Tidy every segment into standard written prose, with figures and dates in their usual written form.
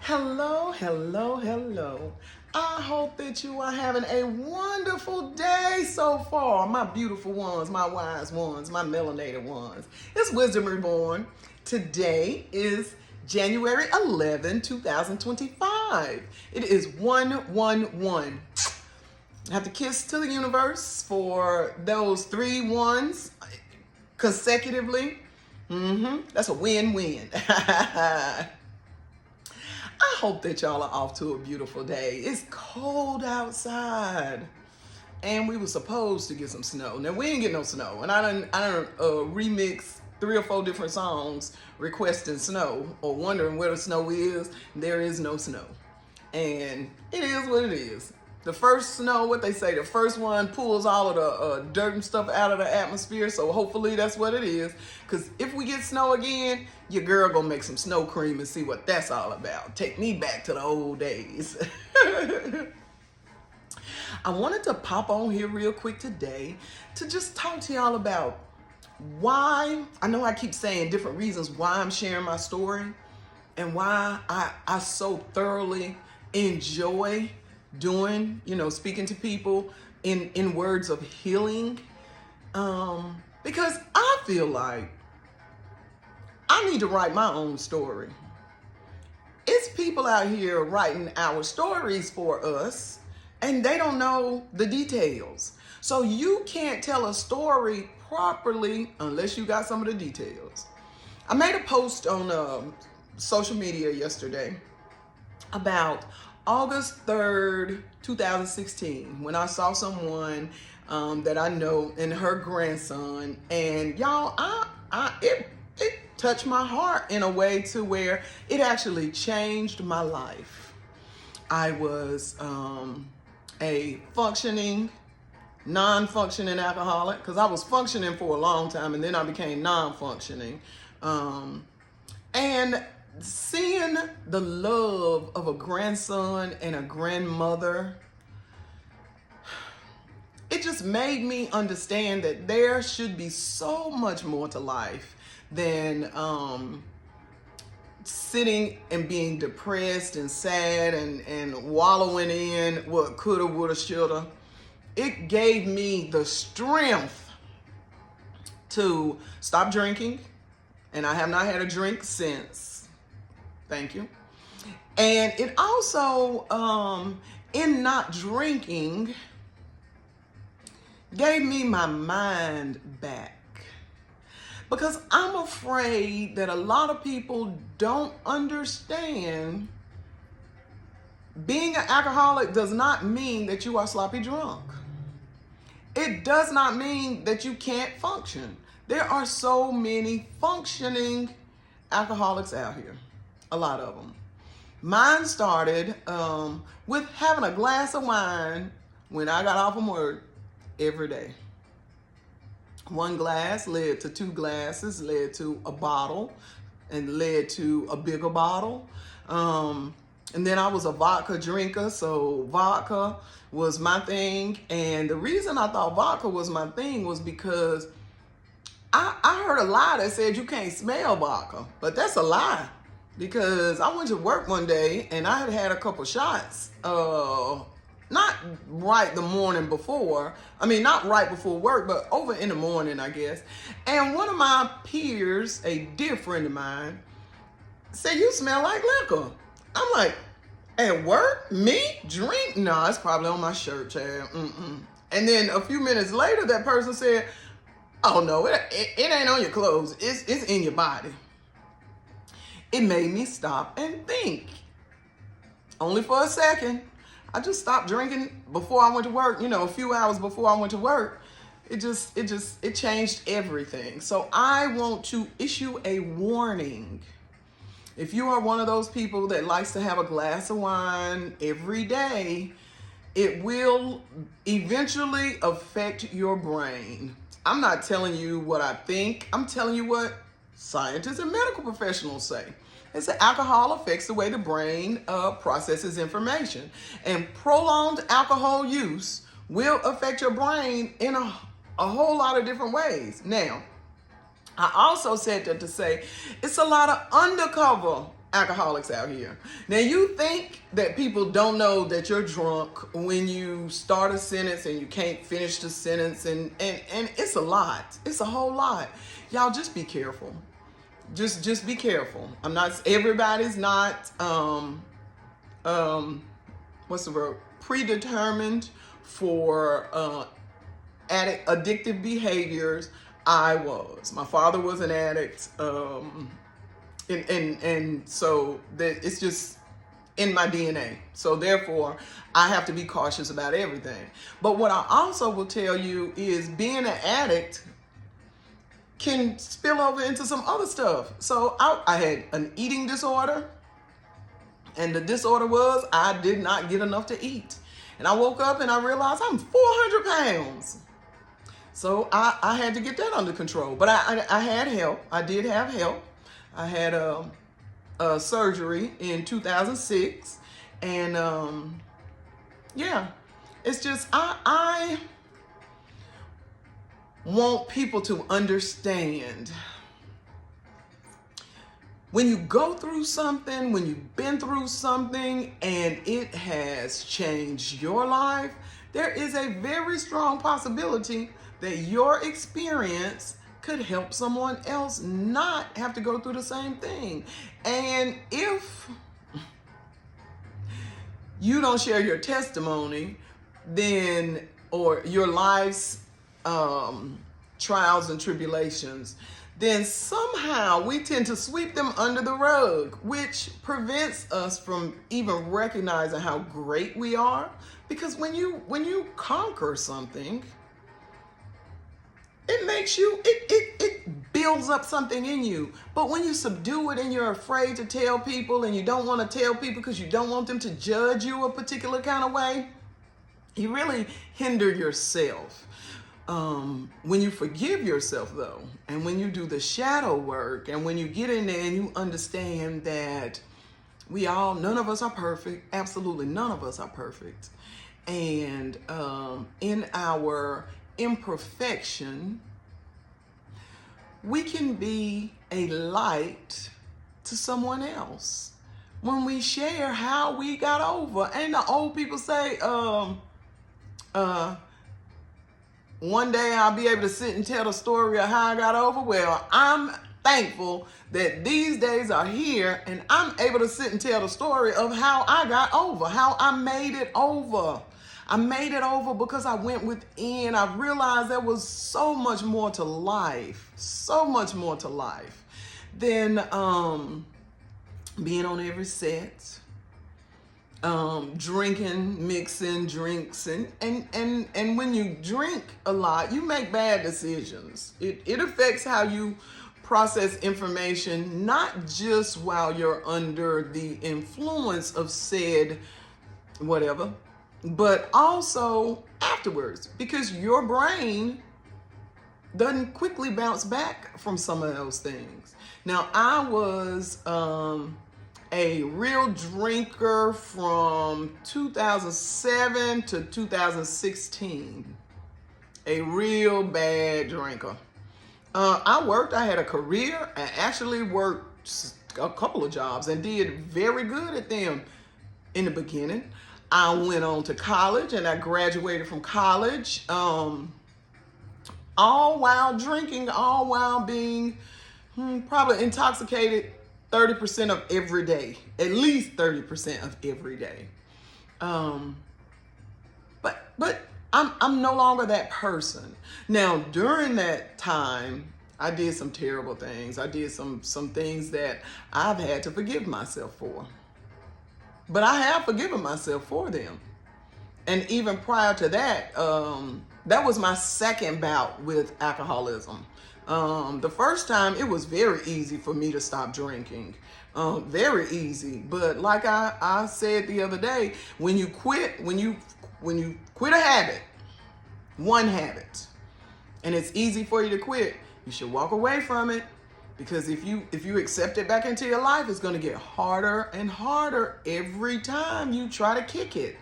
Hello, hello, hello. I hope that you are having a wonderful day so far, my beautiful ones, my wise ones, my melanated ones. It's Wisdom Reborn. Today is January 11, 2025. It is 111. I have to kiss to the universe for those 3 ones consecutively. That's a win-win. I hope that y'all are off to a beautiful day. It's cold outside, and we were supposed to get some snow. Now we ain't get no snow, and I done remix 3 or 4 different songs requesting snow or wondering where the snow is. There is no snow, and it is what it is. The first snow, what they say, the first one pulls all of the dirt and stuff out of the atmosphere. So hopefully that's what it is. Because if we get snow again, your girl gonna make some snow cream and see what that's all about. Take me back to the old days. I wanted to pop on here real quick today to just talk to y'all about why, I know I keep saying different reasons why I'm sharing my story and why I so thoroughly enjoy doing, speaking to people in words of healing. Because I feel like I need to write my own story. It's people out here writing our stories for us, and they don't know the details. So you can't tell a story properly unless you got some of the details. I made a post on social media yesterday about August 3rd, 2016, when I saw someone that I know and her grandson, and y'all, it touched my heart in a way to where it actually changed my life. I was a functioning, non-functioning alcoholic, because I was functioning for a long time and then I became non-functioning. And seeing the love of a grandson and a grandmother, it just made me understand that there should be so much more to life than sitting and being depressed and sad and wallowing in what coulda, woulda, shoulda. It gave me the strength to stop drinking, and I have not had a drink since. Thank you. And it also, in not drinking, gave me my mind back. Because I'm afraid that a lot of people don't understand being an alcoholic does not mean that you are sloppy drunk. It does not mean that you can't function. There are so many functioning alcoholics out here. A lot of them. Mine started with having a glass of wine when I got off from work every day. 1 glass led to 2 glasses, led to a bottle, and led to a bigger bottle. And then I was a vodka drinker, so vodka was my thing. And the reason I thought vodka was my thing was because I heard a lie that said you can't smell vodka, but that's a lie. Because I went to work one day and I had a couple shots, not right the morning before. I mean, not right before work, but over in the morning, I guess. And one of my peers, a dear friend of mine, said, "You smell like liquor." I'm like, "At work? Me? Drink? No, it's probably on my shirt, Chad." And then a few minutes later, that person said, "Oh no, it ain't on your clothes. It's in your body." It made me stop and think. Only for a second. I just stopped drinking before I went to work, a few hours before I went to work. It changed everything. So I want to issue a warning. If you are one of those people that likes to have a glass of wine every day, it will eventually affect your brain. I'm not telling you what I think. I'm telling you what scientists and medical professionals say. It's that alcohol affects the way the brain processes information. And prolonged alcohol use will affect your brain in a whole lot of different ways. Now, I also said that to say it's a lot of undercover alcoholics out here. Now, you think that people don't know that you're drunk when you start a sentence and you can't finish the sentence, and it's a lot. It's a whole lot. Y'all just be careful. Just be careful. Everybody's not what's the word? Predetermined for addictive behaviors. I was. My father was an addict. And so that it's just in my DNA. So therefore, I have to be cautious about everything. But what I also will tell you is being an addict can spill over into some other stuff. So I had an eating disorder, and the disorder was I did not get enough to eat. And I woke up and I realized I'm 400 pounds. So I had to get that under control. But I had help. I did have help. I had a surgery in 2006, and yeah, it's just I want people to understand when you go through something, when you've been through something, and it has changed your life, there is a very strong possibility that your experience could help someone else not have to go through the same thing. And if you don't share your testimony, then, or your life's trials and tribulations, then somehow we tend to sweep them under the rug, which prevents us from even recognizing how great we are. Because when you conquer something, it makes you, it builds up something in you. But when you subdue it and you're afraid to tell people, and you don't want to tell people because you don't want them to judge you a particular kind of way, you really hinder yourself. When you forgive yourself, though, and when you do the shadow work, and when you get in there and you understand that none of us are perfect. Absolutely none of us are perfect. And in our imperfection, we can be a light to someone else when we share how we got over. And the old people say, one day I'll be able to sit and tell the story of how I got over. Well, I'm thankful that these days are here, and I'm able to sit and tell the story of how I got over, how I made it over. I made it over because I went within. I realized there was so much more to life, than being on every set, drinking, mixing drinks, and when you drink a lot, you make bad decisions. It affects how you process information, not just while you're under the influence of said whatever, but also afterwards, because your brain doesn't quickly bounce back from some of those things. Now, I was a real drinker from 2007 to 2016. A real bad drinker. I had a career. I actually worked a couple of jobs and did very good at them in the beginning. I went on to college and I graduated from college, all while drinking, all while being probably intoxicated 30% of every day, at least 30% of every day. But I'm no longer that person. Now, during that time, I did some terrible things. I did some things that I've had to forgive myself for. But I have forgiven myself for them. And even prior to that, that was my second bout with alcoholism. The first time, it was very easy for me to stop drinking. Very easy. But like I said the other day, when you quit a habit, one habit, and it's easy for you to quit, you should walk away from it. Because if you accept it back into your life, it's going to get harder and harder every time you try to kick it.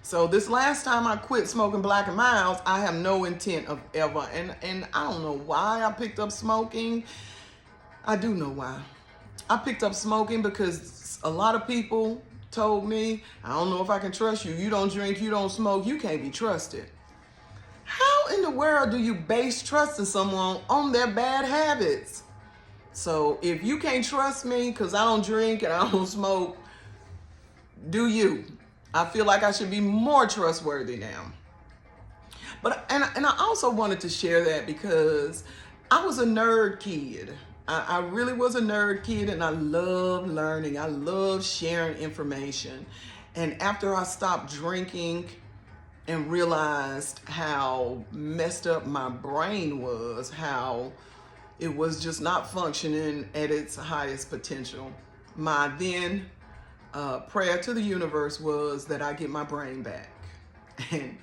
So this last time I quit smoking Black and Milds, I have no intent of ever. And I don't know why I picked up smoking. I do know why. I picked up smoking because a lot of people told me, I don't know if I can trust you. You don't drink, you don't smoke, you can't be trusted. How in the world do you base trust in someone on their bad habits? So if you can't trust me because I don't drink and I don't smoke, do you? I feel like I should be more trustworthy now. But and I also wanted to share that because I was a nerd kid. I really was a nerd kid, and I love learning. I love sharing information. And after I stopped drinking and realized how messed up my brain was, how it was just not functioning at its highest potential, my then prayer to the universe was that I get my brain back. And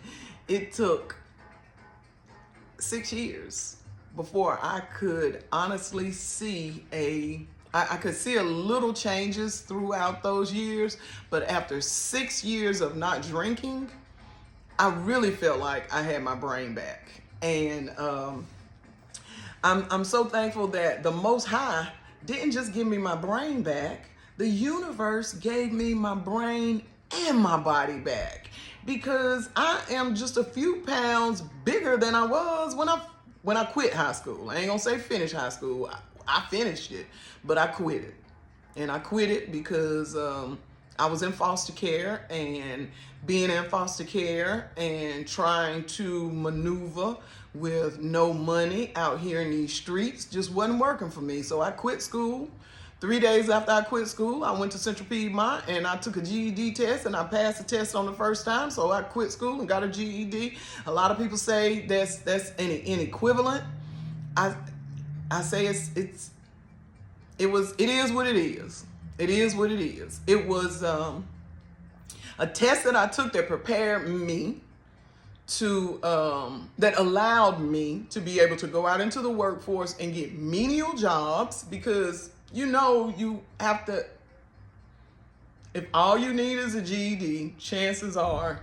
it took 6 years before I could honestly see I could see a little changes throughout those years, but after 6 years of not drinking, I really felt like I had my brain back. And I'm so thankful that the Most High didn't just give me my brain back. The universe gave me my brain and my body back, because I am just a few pounds bigger than I was when I quit high school. I ain't gonna say finish high school. I finished it, but I quit it. And I quit it because I was in foster care, and being in foster care and trying to maneuver with no money out here in these streets just wasn't working for me. So I quit school. 3 days after I quit school, I went to Central Piedmont and I took a GED test, and I passed the test on the first time. So I quit school and got a GED. A lot of people say that's an equivalent. I say it is what it is. It is what it is. It was a test that I took that prepared me to that allowed me to be able to go out into the workforce and get menial jobs, because you have to, if all you need is a GED, chances are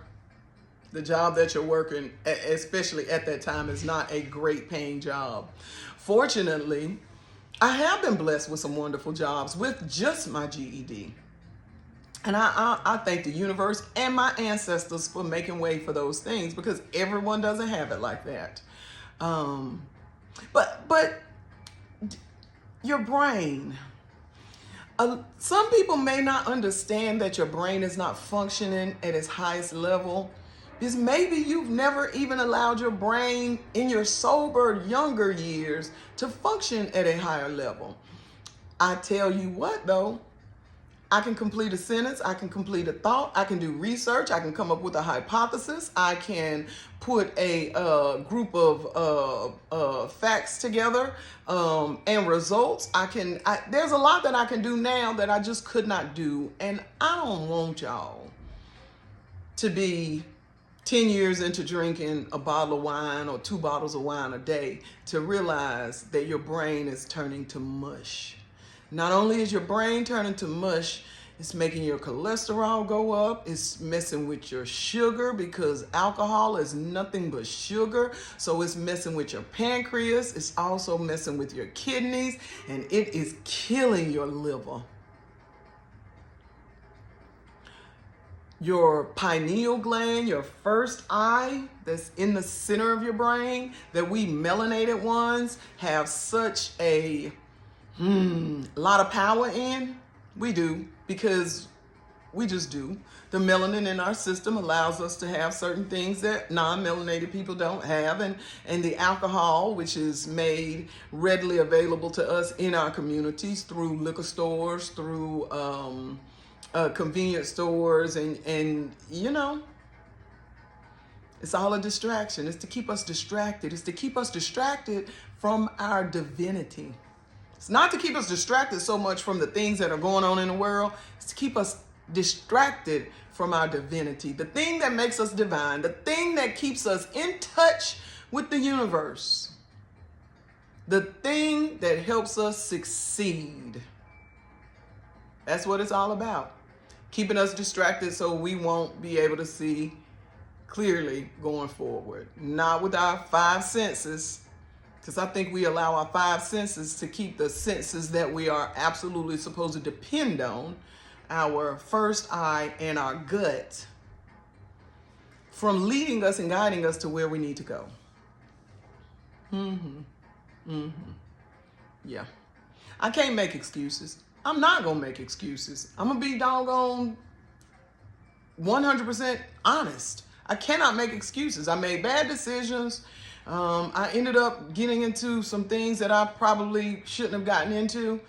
the job that you're working, especially at that time, is not a great paying job. Fortunately, I have been blessed with some wonderful jobs with just my GED. And I thank the universe and my ancestors for making way for those things, because everyone doesn't have it like that. But your brain. Some people may not understand that your brain is not functioning at its highest level, because maybe you've never even allowed your brain in your sober younger years to function at a higher level. I tell you what though, I can complete a sentence, I can complete a thought, I can do research, I can come up with a hypothesis, I can put a group of facts together and results. There's a lot that I can do now that I just could not do. And I don't want y'all to be 10 years into drinking a bottle of wine or 2 bottles of wine a day to realize that your brain is turning to mush. Not only is your brain turning to mush, it's making your cholesterol go up. It's messing with your sugar, because alcohol is nothing but sugar. So it's messing with your pancreas. It's also messing with your kidneys, and it is killing your liver. Your pineal gland, your first eye that's in the center of your brain, that we melanated ones have such a lot of power in. We do, because we just do. The melanin in our system allows us to have certain things that non-melanated people don't have. And the alcohol, which is made readily available to us in our communities through liquor stores, through convenience stores, and it's all a distraction. It's to keep us distracted. It's to keep us distracted from our divinity. It's not to keep us distracted so much from the things that are going on in the world. It's to keep us distracted from our divinity, the thing that makes us divine, the thing that keeps us in touch with the universe, the thing that helps us succeed. That's what it's all about. Keeping us distracted so we won't be able to see clearly going forward. Not with our 5 senses, Because I think we allow our five senses to keep the senses that we are absolutely supposed to depend on, our first eye and our gut, from leading us and guiding us to where we need to go. Yeah. I can't make excuses. I'm not going to make excuses. I'm going to be doggone 100% honest. I cannot make excuses. I made bad decisions. I ended up getting into some things that I probably shouldn't have gotten into.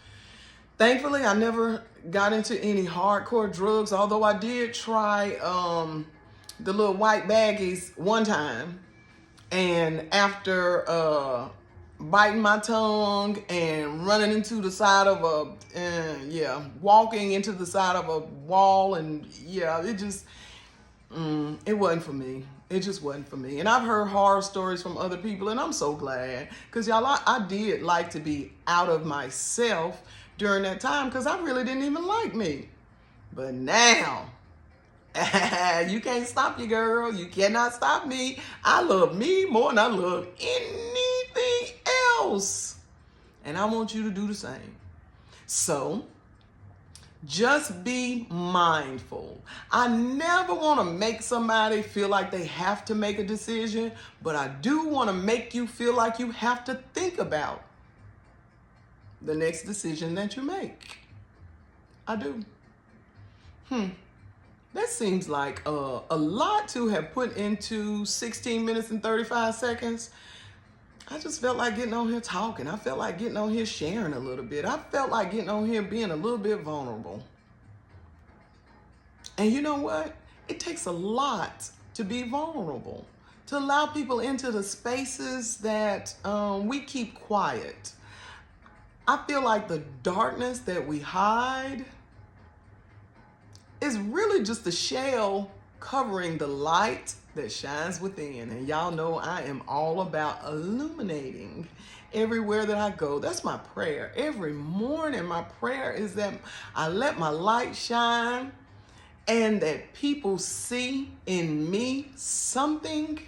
Thankfully, I never got into any hardcore drugs, although I did try the little white baggies one time. And after biting my tongue and running into the side of walking into the side of a wall, and it wasn't for me. It just wasn't for me. And I've heard horror stories from other people, and I'm so glad. Because, y'all, I did like to be out of myself during that time because I really didn't even like me. But now, you can't stop you, girl. You cannot stop me. I love me more than I love anything else. And I want you to do the same. So, just be mindful. I never want to make somebody feel like they have to make a decision, but I do want to make you feel like you have to think about the next decision that you make. I do. That seems like a lot to have put into 16 minutes and 35 seconds. I just felt like getting on here talking. I felt like getting on here sharing a little bit. I felt like getting on here being a little bit vulnerable. And you know what? It takes a lot to be vulnerable, to allow people into the spaces that we keep quiet. I feel like the darkness that we hide is really just the shell covering the light that shines within. And y'all know I am all about illuminating everywhere that I go. That's my prayer. Every morning, my prayer is that I let my light shine and that people see in me something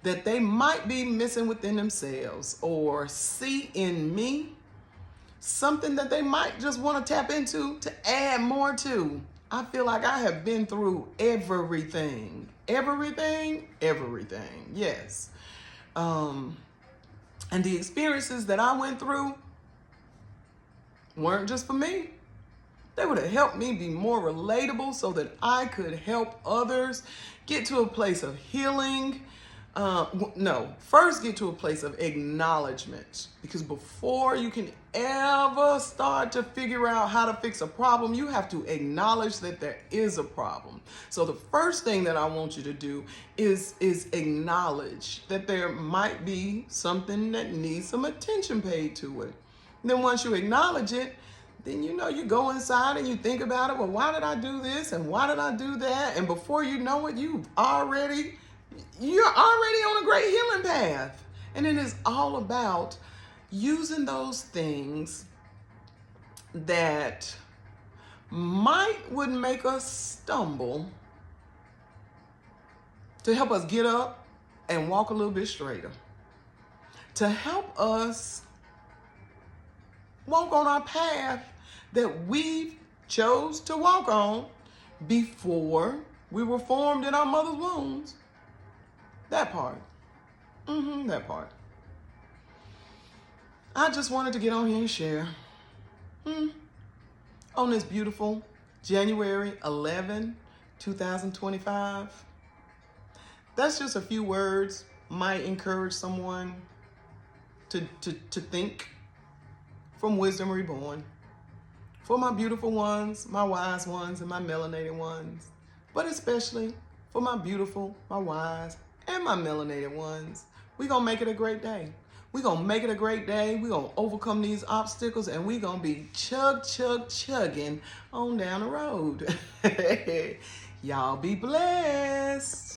that they might be missing within themselves, or see in me something that they might just want to tap into to add more to. I feel like I have been through everything. Yes. And the experiences that I went through weren't just for me. They would have helped me be more relatable so that I could help others get to a place of healing. First get to a place of acknowledgement, because before you can ever start to figure out how to fix a problem, you have to acknowledge that there is a problem. So the first thing that I want you to do is acknowledge that there might be something that needs some attention paid to it. And then once you acknowledge it, then you go inside and you think about it. Well, why did I do this and why did I do that? And before you know it, you're already on a great healing path. And it is all about using those things that would make us stumble to help us get up and walk a little bit straighter, to help us walk on our path that we chose to walk on before we were formed in our mother's wombs. That part. That part. I just wanted to get on here and share on this beautiful January 11, 2025. That's just a few words might encourage someone to think from Wisdom Reborn. For my beautiful ones, my wise ones, and my melanated ones. But especially for my beautiful, my wise, and my melanated ones. We're going to make it a great day. We're going to make it a great day. We're going to overcome these obstacles, and we're going to be chugging on down the road. Y'all be blessed.